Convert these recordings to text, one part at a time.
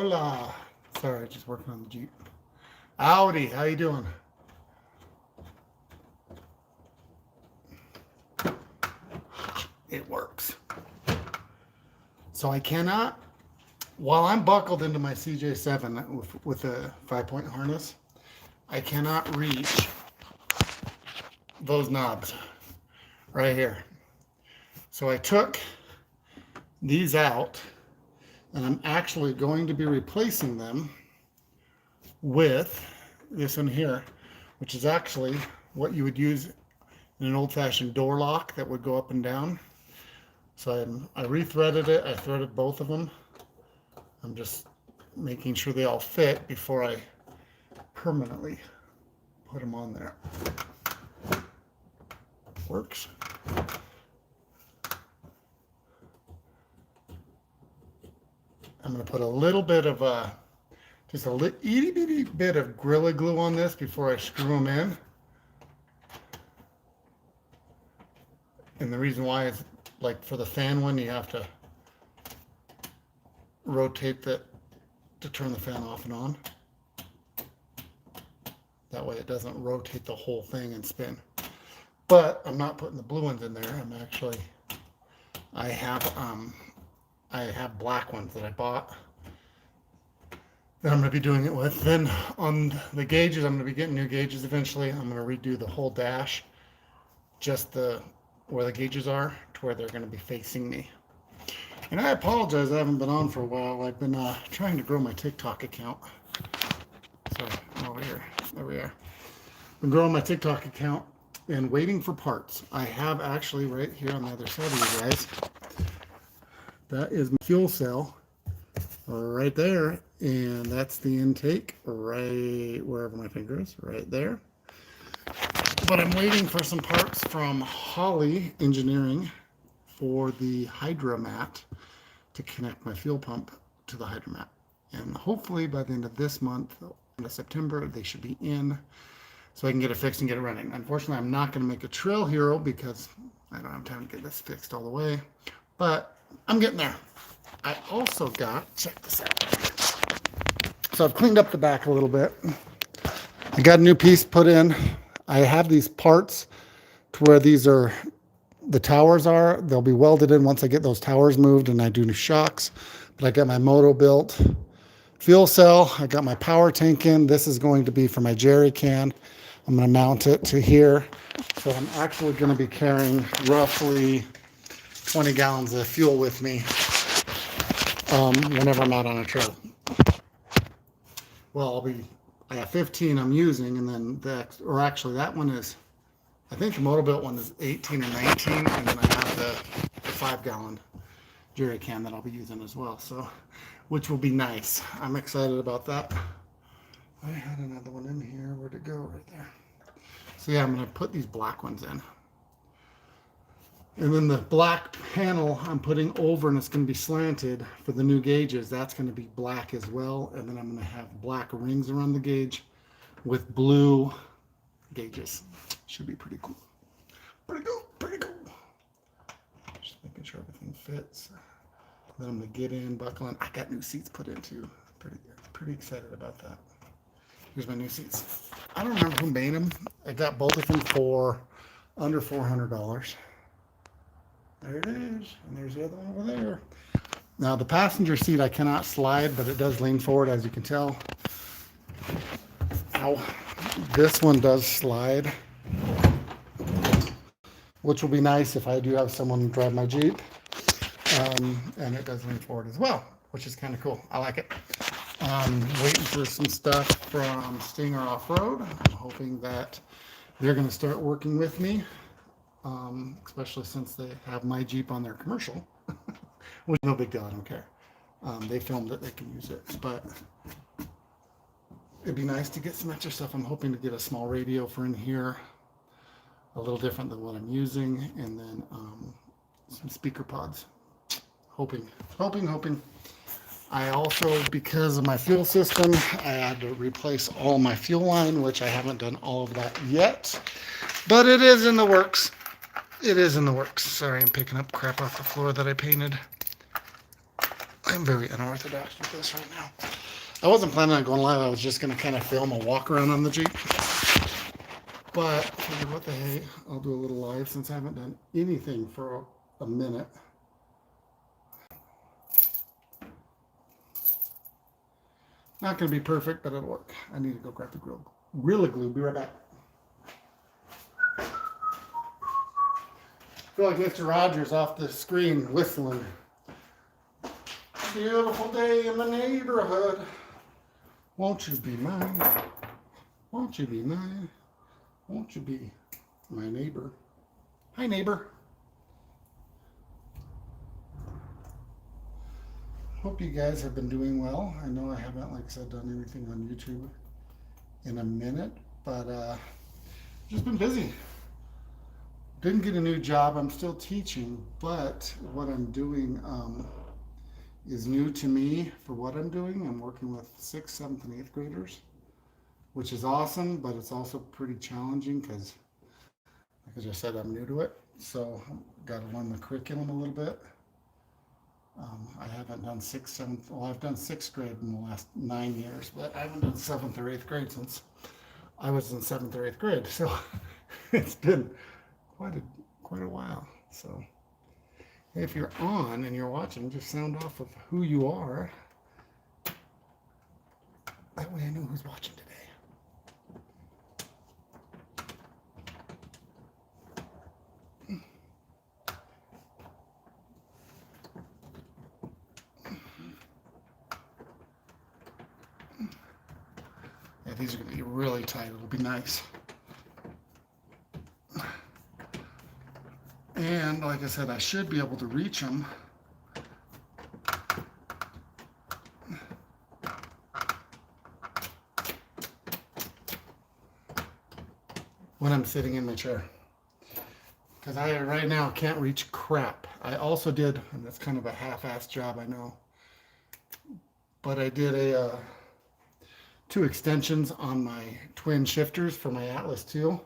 Hola. Sorry, just working on the Jeep. Howdy, how you doing? It works. So I cannot, while I'm buckled into my CJ7 with a 5-point harness, I cannot reach those knobs right here. So I took these out, and I'm actually going to be replacing them with this one here, which is actually what you would use in an old-fashioned door lock that would go up and down. So I rethreaded it. I threaded both of them. I'm just making sure they all fit before I permanently put them on there. Works. I'm going to put a little bit of just a itty bitty bit of Gorilla Glue on this before I screw them in. And the reason why is, like for the fan one, you have to rotate that to turn the fan off and on. That way it doesn't rotate the whole thing and spin. But I'm not putting the blue ones in there. I'm actually, I have black ones that I bought that I'm going to be doing it with. Then on the gauges, I'm going to be getting new gauges eventually. I'm going to redo the whole dash, just where the gauges are, to where they're going to be facing me. And I apologize, I haven't been on for a while. I've been trying to grow my TikTok account. So over here, there we are. Been growing my TikTok account and waiting for parts. I have actually right here on the other side of you guys. That is my fuel cell right there, and that's the intake right wherever my finger is, right there. But I'm waiting for some parts from Holly Engineering for the hydromat to connect my fuel pump to the hydromat. And hopefully by the end of this month, end of September, they should be in so I can get it fixed and get it running. Unfortunately, I'm not going to make a Trail Hero because I don't have time to get this fixed all the way, but I'm getting there. I also got, check this out. So I've cleaned up the back a little bit. I got a new piece put in. I have these parts to where these are, the towers are. They'll be welded in once I get those towers moved and I do new shocks. But I got my moto built. Fuel cell, I got my power tank in. This is going to be for my jerry can. I'm going to mount it to here. So I'm actually going to be carrying roughly 20 gallons of fuel with me whenever I'm out on a trail. Well, I have 15 I'm using, and then that one is, I think the Motobuilt one is 18 and 19, and then I have the 5-gallon jerry can that I'll be using as well, so, which will be nice. I'm excited about that. I had another one in here. Where'd it go? Right there. So yeah, I'm going to put these black ones in. And then the black panel I'm putting over, and it's going to be slanted for the new gauges. That's going to be black as well. And then I'm going to have black rings around the gauge with blue gauges. Should be pretty cool. Pretty cool, pretty cool. Just making sure everything fits. Then I'm going to get in, buckle in. I got new seats put in too. Pretty excited about that. Here's my new seats. I don't remember who made them. I got both of them for under $400. There it is, and there's the other one over there. Now the passenger seat I cannot slide, but it does lean forward, as you can tell. Ow. This one does slide, which will be nice if I do have someone drive my Jeep. And it does lean forward as well, which is kind of cool. I like it. Waiting for some stuff from Stinger Off-Road. I'm hoping that they're going to start working with me. Especially since they have my Jeep on their commercial, which is no big deal, I don't care. They filmed it, they can use it, but it'd be nice to get some extra stuff. I'm hoping to get a small radio for in here, a little different than what I'm using, and then some speaker pods. Hoping. I also, because of my fuel system, I had to replace all my fuel line, which I haven't done all of that yet, but it is in the works. It is in the works. Sorry, I'm picking up crap off the floor that I painted. I I'm very unorthodox with this right now. I wasn't planning on going live. I was just going to kind of film a walk around on the Jeep. But I figured, what the hey, I'll do a little live since I haven't done anything for a minute. Not going to be perfect, but it'll work. I need to go grab the Gorilla Glue. Be right back. I feel like Mr. Rogers off the screen whistling. Beautiful day in the neighborhood. Won't you be mine? Won't you be mine? Won't you be my neighbor? Hi, neighbor. Hope you guys have been doing well. I know I haven't, like I said, done anything on YouTube in a minute, but just been busy. Didn't get a new job. I'm still teaching, but what I'm doing is new to me for what I'm doing. I'm working with 6th, 7th, and 8th graders, which is awesome, but it's also pretty challenging because, like I just said, I'm new to it. So I've got to learn the curriculum a little bit. I haven't done 6th, 7th, well, I've done 6th grade in the last 9 years, but I haven't done 7th or 8th grade since I was in 7th or 8th grade. So it's been quite a while. So if you're on and you're watching, just sound off of who you are. That way I know who's watching today. Yeah, these are going to be really tight. It'll be nice. And like I said, I should be able to reach them. When I'm sitting in my chair. Because I right now can't reach crap. I also did, and that's kind of a half-assed job, I know, but I did 2 extensions on my twin shifters for my Atlas 2.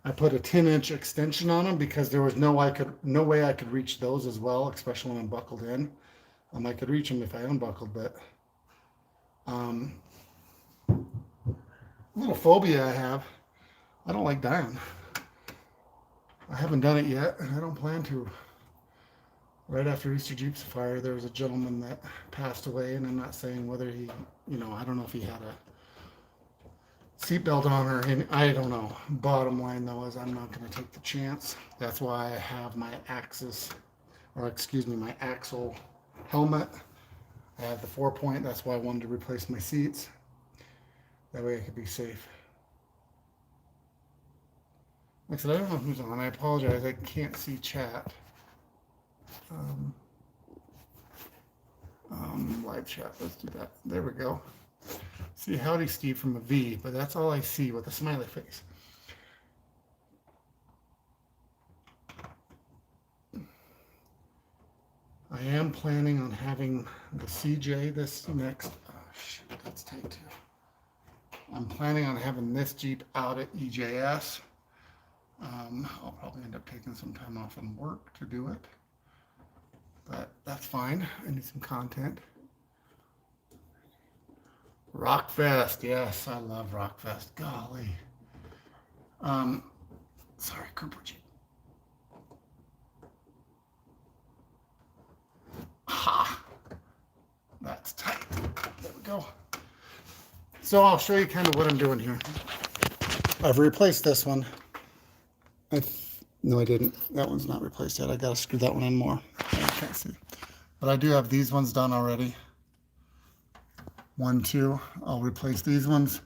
I put a 10-inch extension on them because there was no way I could reach those as well, especially when I'm buckled in. I could reach them if I unbuckled, but little phobia I have. I don't like dying. I haven't done it yet, and I don't plan to. Right after Easter Jeep Fire, there was a gentleman that passed away, and I'm not saying whether he, I don't know if he had a seatbelt on or I don't know. Bottom line though is I'm not going to take the chance. That's why I have my my axle helmet. I have the 4-point. That's why I wanted to replace my seats. That way I could be safe. Like I said, I don't know who's on. I apologize. I can't see chat. Live chat. Let's do that. There we go. See, howdy Steve from a V, but that's all I see with a smiley face. I am planning on having the CJ this next, oh shoot, that's tight too. I'm planning on having this Jeep out at EJS. I'll probably end up taking some time off from work to do it, but that's fine. I need some content. Rockfest, yes, I love Rockfest. Golly. Sorry, Cooper Jeep. Ha! That's tight. There we go. So I'll show you kind of what I'm doing here. I've replaced this one. No, I didn't. That one's not replaced yet. I got to screw that one in more. I can't see. But I do have these ones done already. 1, 2. I'll replace these ones.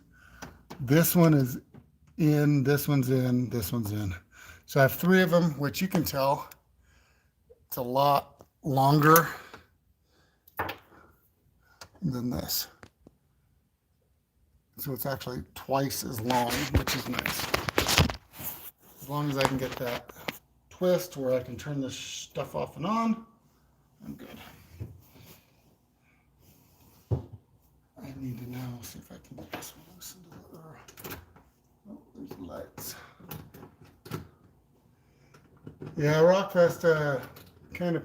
This one is in, this one's in, this one's in. So I have 3 of them, which you can tell it's a lot longer than this. So it's actually twice as long, which is nice. As long as I can get that twist where I can turn this stuff off and on, I'm good. I need to now see if I can get this one loosened. Oh, there's the lights. Yeah, Rockfest kind of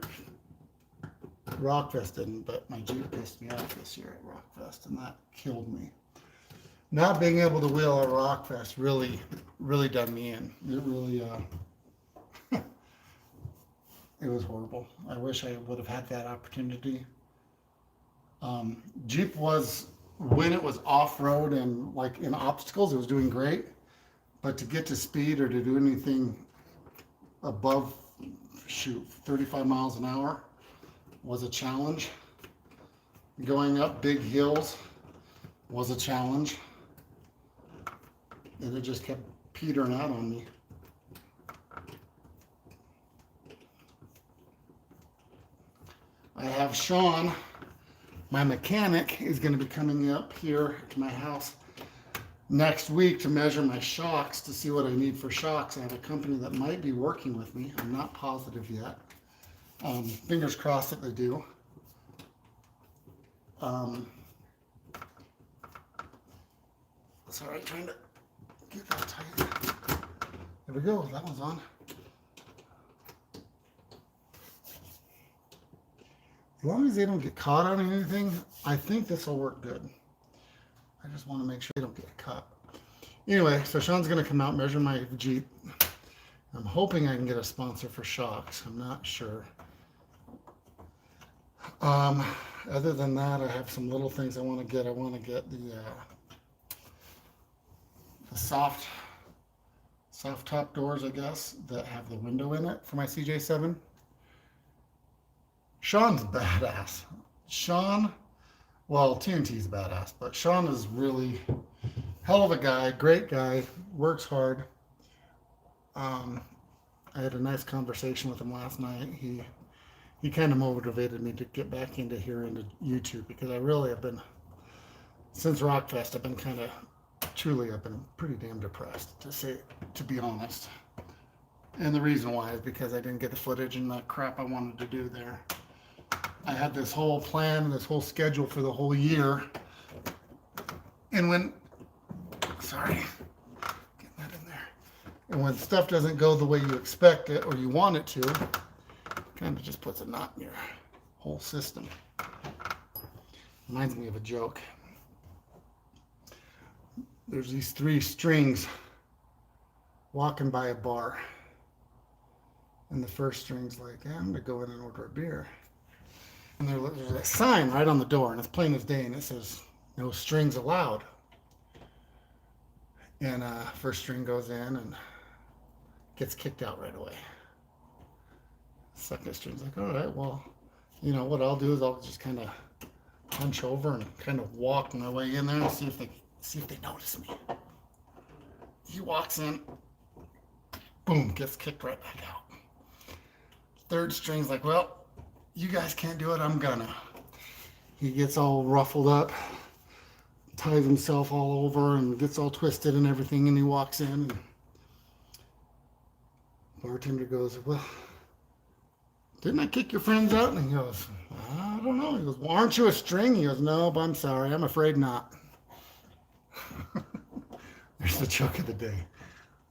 Rockfest didn't, but my Jeep pissed me off this year at Rockfest, and that killed me. Not being able to wheel at Rockfest really done me in. It really, it was horrible. I wish I would have had that opportunity. Jeep was, when it was off-road and like in obstacles, it was doing great. But to get to speed or to do anything above, 35 miles an hour was a challenge. Going up big hills was a challenge. And it just kept petering out on me. I have Sean, my mechanic, is going to be coming up here to my house next week to measure my shocks to see what I need for shocks. I have a company that might be working with me. I'm not positive yet. Fingers crossed that they do. Sorry, trying to get that tight. There we go. That one's on. As long as they don't get caught on anything, I think this will work good. I just want to make sure they don't get caught. Anyway, so Sean's going to come out, measure my Jeep. I'm hoping I can get a sponsor for shocks. I'm not sure. Other than that, I have some little things I want to get. I want to get the soft top doors, I guess, that have the window in it for my CJ7. Sean's badass. Sean, well, TNT's badass, but Sean is really hell of a guy, great guy, works hard. I had a nice conversation with him last night. He kind of motivated me to get back into YouTube, because I really have been, since Rockfest, I've been pretty damn depressed, to be honest. And the reason why is because I didn't get the footage and the crap I wanted to do there. I had this whole plan, this whole schedule for the whole year. And when stuff doesn't go the way you expect it or you want it to, it kind of just puts a knot in your whole system. Reminds me of a joke. There's these 3 strings walking by a bar. And the first string's like, yeah, I'm going to go in and order a beer. And there's a sign right on the door, and it's plain as day, and it says, no strings allowed. And first string goes in and gets kicked out right away. Second string's like, all right, well, you know, what I'll do is I'll just kind of hunch over and kind of walk my way in there and see if they notice me. He walks in, boom, gets kicked right back out. Third string's like, well, you guys can't do it, I'm gonna. He gets all ruffled up, ties himself all over and gets all twisted and everything, and he walks in, and bartender goes, well, didn't I kick your friends out? And he goes, I don't know. He goes, well, aren't you a string? He goes, no, but I'm sorry, I'm afraid not. There's the joke of the day.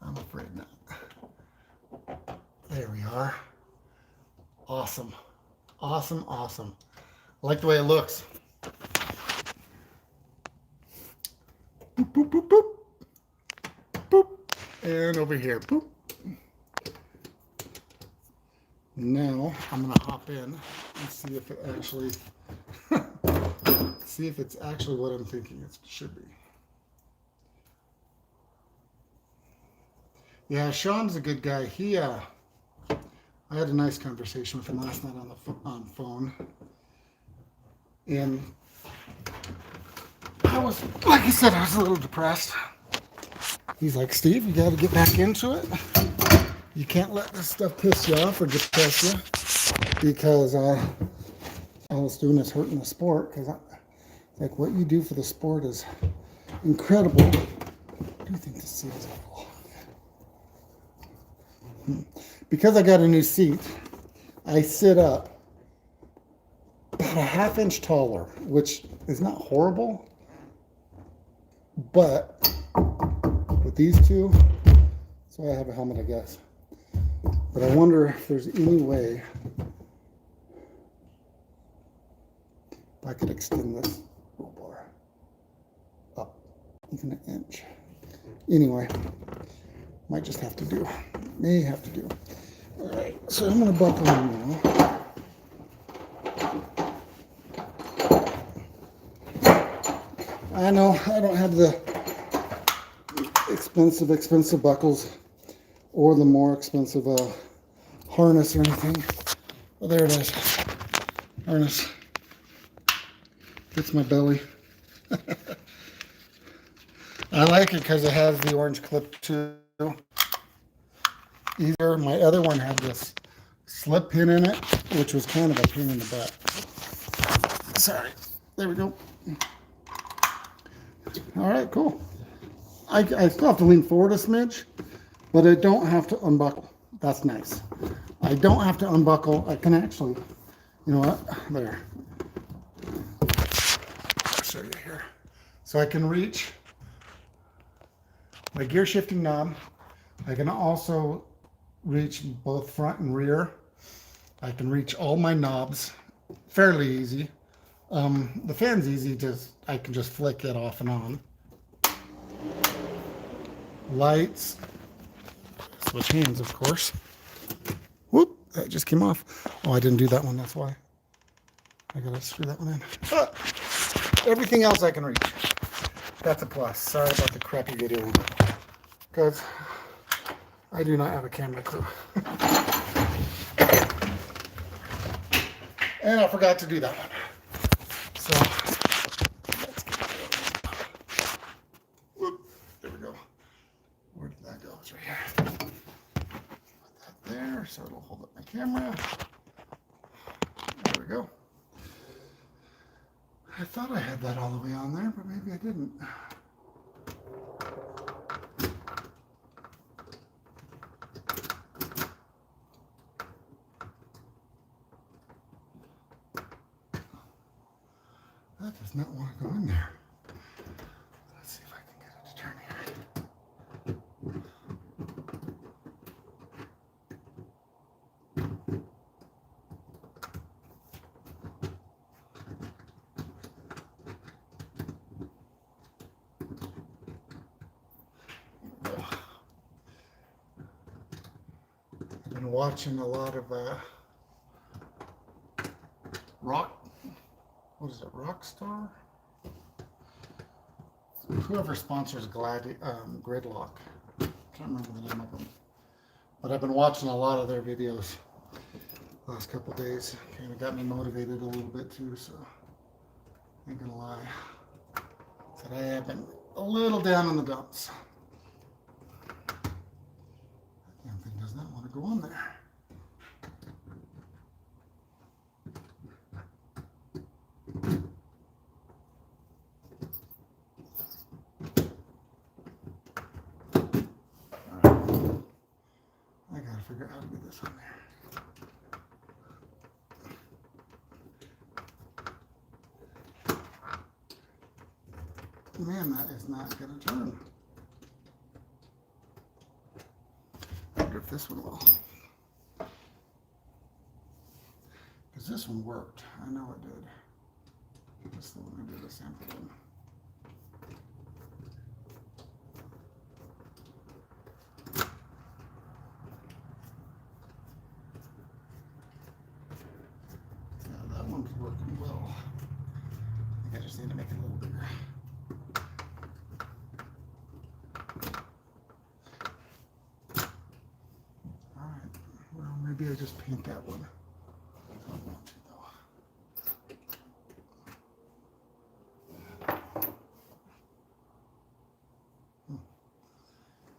I'm afraid not. There we are. Awesome. Awesome, awesome. I like the way it looks. Boop, boop, boop, boop. Boop. And over here. Boop. Now I'm going to hop in and see if it's actually what I'm thinking it should be. Yeah, Sean's a good guy. I had a nice conversation with him last night on phone, and I was, like I said, I was a little depressed. He's like, Steve, you got to get back into it. You can't let this stuff piss you off or depress you, because all it's doing is hurting the sport. Because like what you do for the sport is incredible. I do think this seat is cool. Because I got a new seat, I sit up about a ½ inch taller, which is not horrible, but with these two, that's why I have a helmet, I guess. But I wonder if there's any way If I could extend this roll bar up even an inch. Anyway, might just have to do. May have to do. All right, so I'm going to buckle in now. I know I don't have the expensive buckles or the more expensive harness or anything. Well, there it is. Harness. Fits my belly. I like it because it has the orange clip too. Either my other one had this slip pin in it, which was kind of a pain in the butt. Sorry. There we go. All right, cool. I still have to lean forward a smidge, but I don't have to unbuckle. That's nice. I don't have to unbuckle. I can actually, you know what? There. I'll show you here. So I can reach my gear shifting knob. I can also reach both front and rear. I can reach all my knobs fairly easy. The fan's easy, I can just flick it off and on. Lights, switch hands, of course. Whoop, that just came off. Oh, I didn't do that one, that's why. I gotta screw that one in. Everything else I can reach. That's a plus. Sorry about the crappy video, because I do not have a camera crew. And I forgot to do that one. So, let's get that. Whoop, there we go. Where did that go? It's right here. Put that there so it'll hold up my camera. There we go. I thought I had that all the way on there, but maybe I didn't. That does not want to go in there. Let's see if I can get it to turn here. I've been watching a lot of what is it, Rockstar? Whoever sponsors Gridlock. I can't remember the name of them. But I've been watching a lot of their videos the last couple of days. Kind of got me motivated a little bit too, so I ain't gonna lie. Said I have been a little down in the dumps. That damn thing does not want to go on there. Figure out how to get this on there. Man, that is not going to turn. I wonder if this one will. Because this one worked. I know it did. This is the one I did a sample in. Working well. I think I just need to make it a little bigger. Alright, well, maybe I just paint that one. I don't want to,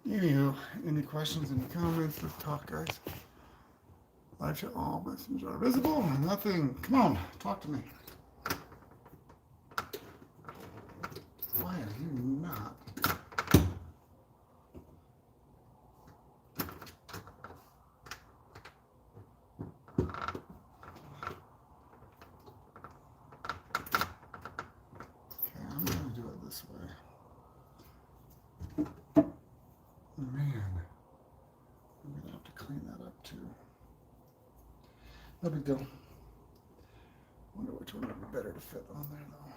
though. Anywho, any questions, any comments? Let's talk, guys. Live to all messengers are visible. Nothing. Come on, talk to me. Why are you not? Okay, I'm going to do it this way. Man, I'm going to have to clean that up too. No big deal. wonder which one would be better to fit on there though.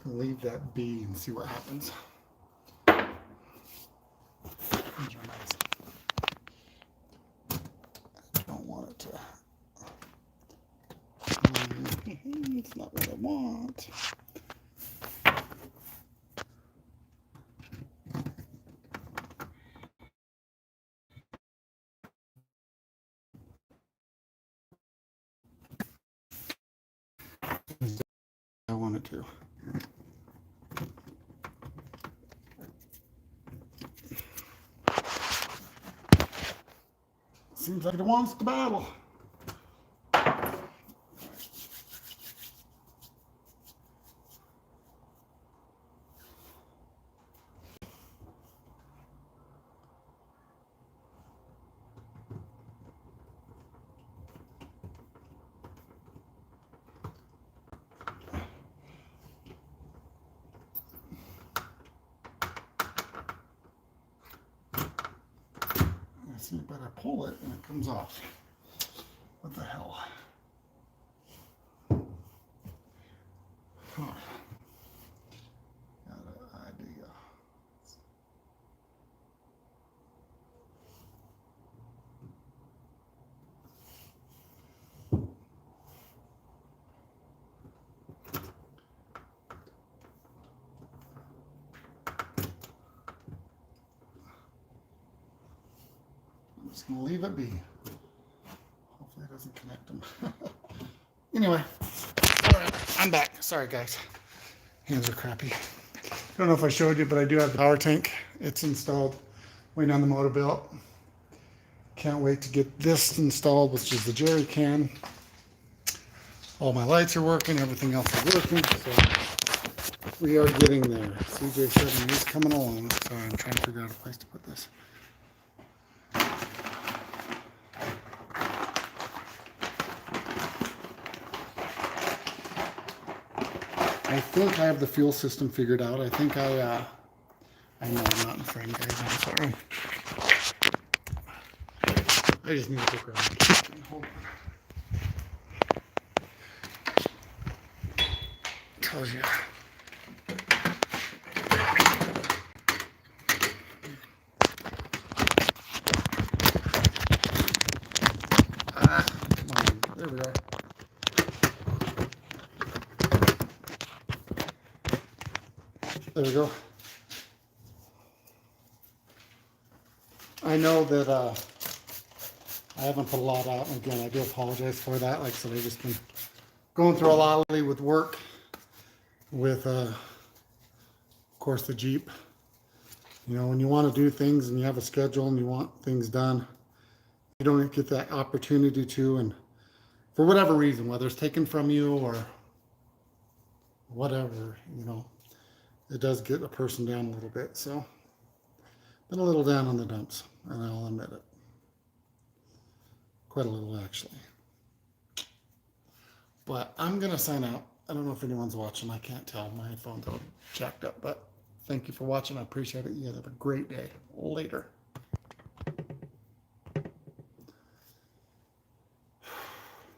Leave that be and see what happens. I don't want it to. It's not what I want. I want it to. Seems like it wants to battle. See, but I pull it and it comes off. What the hell? Huh. Got an idea. I'm just gonna leave it be. Hopefully it doesn't connect them. Anyway, all right, I'm back. Sorry guys, hands are crappy. I don't know if I showed you, but I do have the power tank. It's installed, waiting on the motor built. Can't wait to get this installed, which is the jerry can. All my lights are working, everything else is working, so we are getting there. CJ7 is coming along. Sorry, I'm trying to figure out a place to put this. I think I have the fuel system figured out. I think I know I'm not in frame, guys. I'm sorry. I just need to look around. Hold on. Tells you. Ah, come on. There we are. There we go. I know that I haven't put a lot out. Again, I do apologize for that. Like I said, I've just been going through a lot lately with work, with, of course, the Jeep. You know, when you want to do things and you have a schedule and you want things done, you don't get that opportunity to, and for whatever reason, whether it's taken from you or whatever, you know, it does get a person down a little bit. So, been a little down on the dumps, and I'll admit it. Quite a little, actually. But I'm going to sign out. I don't know if anyone's watching. I can't tell. My headphones are jacked up. But thank you for watching. I appreciate it. You guys have a great day. Later.